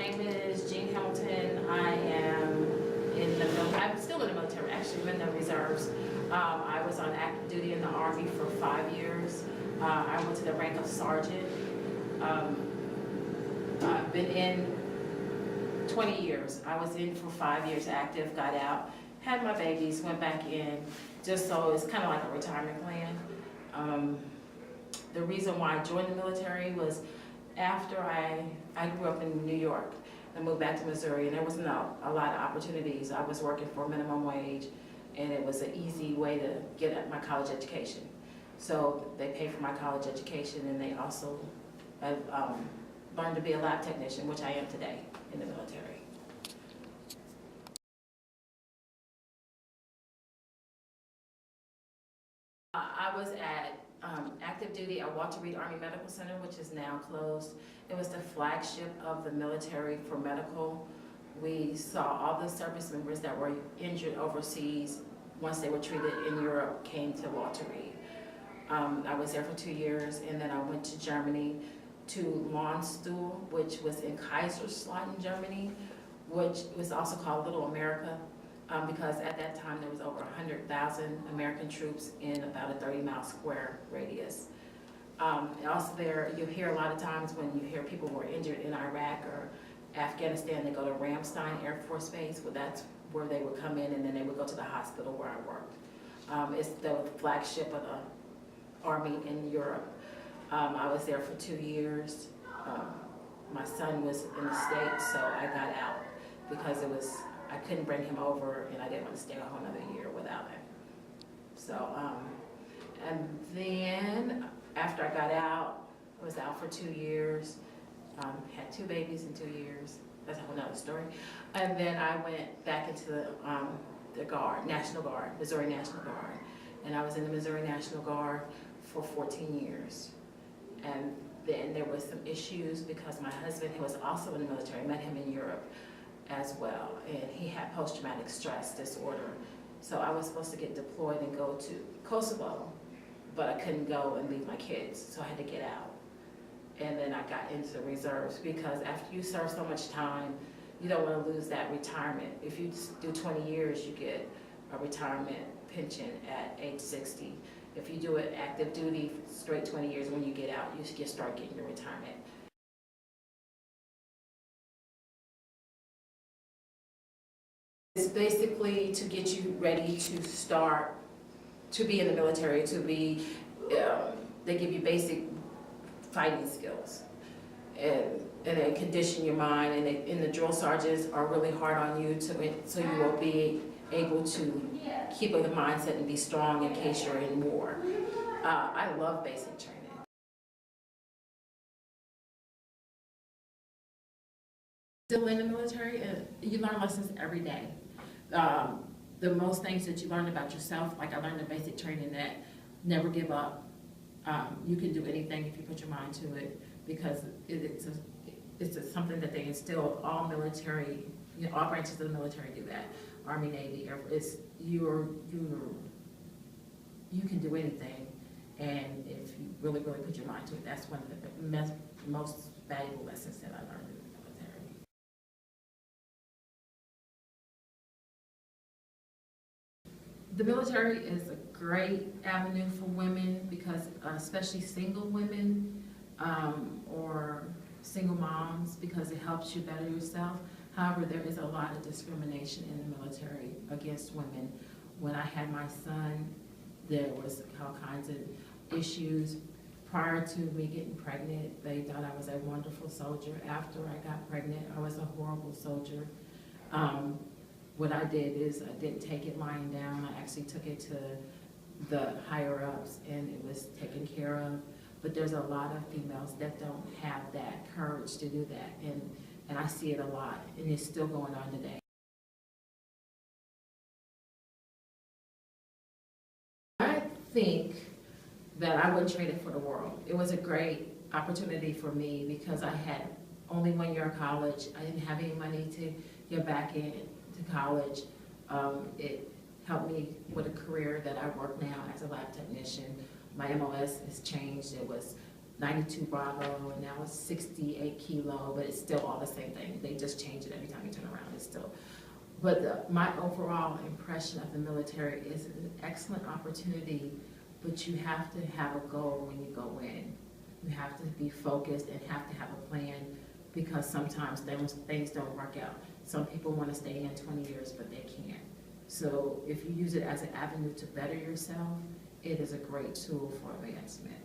name is Jean Hamilton. I'm still in the military, actually, I'm in the reserves. I was on active duty in the Army for 5 years. I went to the rank of sergeant. I've been in 20 years. I was in for 5 years active, got out, had my babies, went back in, just so it's kind of like a retirement plan. The reason why I joined the military was after I grew up in New York and moved back to Missouri, and there wasn't a lot of opportunities. I was working for minimum wage, and it was an easy way to get at my college education. So they paid for my college education, and they also learned to be a lab technician, which I am today in the military. I was at active duty at Walter Reed Army Medical Center, which is now closed. It was the flagship of the military for medical. We saw all the service members that were injured overseas, once they were treated in Europe, came to Walter Reed. I was there for 2 years, and then I went to Germany to Landstuhl, which was in Kaiserslautern, Germany, which was also called Little America, because at that time there was over 100,000 American troops in about a 30-mile square radius. Also there, you hear a lot of times when you hear people were injured in Iraq or Afghanistan, they go to Ramstein Air Force Base. Well, that's where they would come in, and then they would go to the hospital where I worked. It's the flagship of the Army in Europe. I was there for 2 years. My son was in the States, so I got out because I couldn't bring him over, and I didn't want to stay a whole another year without him. So, and then after I got out, I was out for 2 years, had 2 babies in 2 years. That's a whole nother story. And then I went back into the Guard, National Guard, Missouri National Guard. And I was in the Missouri National Guard for 14 years. And then there was some issues because my husband, who was also in the military, met him in Europe as well, and he had post-traumatic stress disorder. So I was supposed to get deployed and go to Kosovo, but I couldn't go and leave my kids, so I had to get out. And then I got into the reserves because after you serve so much time, you don't want to lose that retirement. If you do 20 years, you get a retirement pension at age 60. If you do it active duty, straight 20 years, when you get out, you start getting your retirement. It's basically to get you ready to start, to be in the military, to be, they give you basic fighting skills. And they condition your mind, and the drill sergeants are really hard on you so you will be able to keep a mindset and be strong in case you're in war. I love basic training. Still in the military, you learn lessons every day. The most things that you learn about yourself, like I learned the basic training that never give up. You can do anything if you put your mind to it, because it's something that they instill all military, all branches of the military do that. Army, Navy, Air Force, you can do anything, and if you really put your mind to it, that's one of the most valuable lessons that I learned in the military. The military is a great avenue for women because, especially single women or single moms, because it helps you better yourself. However, there is a lot of discrimination in the military against women. When I had my son, there was all kinds of issues. Prior to me getting pregnant, they thought I was a wonderful soldier. After I got pregnant, I was a horrible soldier. What I did is I didn't take it lying down. I actually took it to the higher ups, and it was taken care of. But there's a lot of females that don't have that courage to do that, and I see it a lot, and it's still going on today. I think that I wouldn't trade it for the world. It was a great opportunity for me because I had only 1 year of college. I didn't have any money to get back into college. It helped me with a career that I work now as a lab technician. My MOS has changed. It was 92 Bravo, and now it's 68 Kilo, but it's still all the same thing. They just change it every time you turn around. It's still. But my overall impression of the military is an excellent opportunity, but you have to have a goal when you go in. You have to be focused and have to have a plan, because sometimes things don't work out. Some people want to stay in 20 years, but they can't. So if you use it as an avenue to better yourself, it is a great tool for advancement.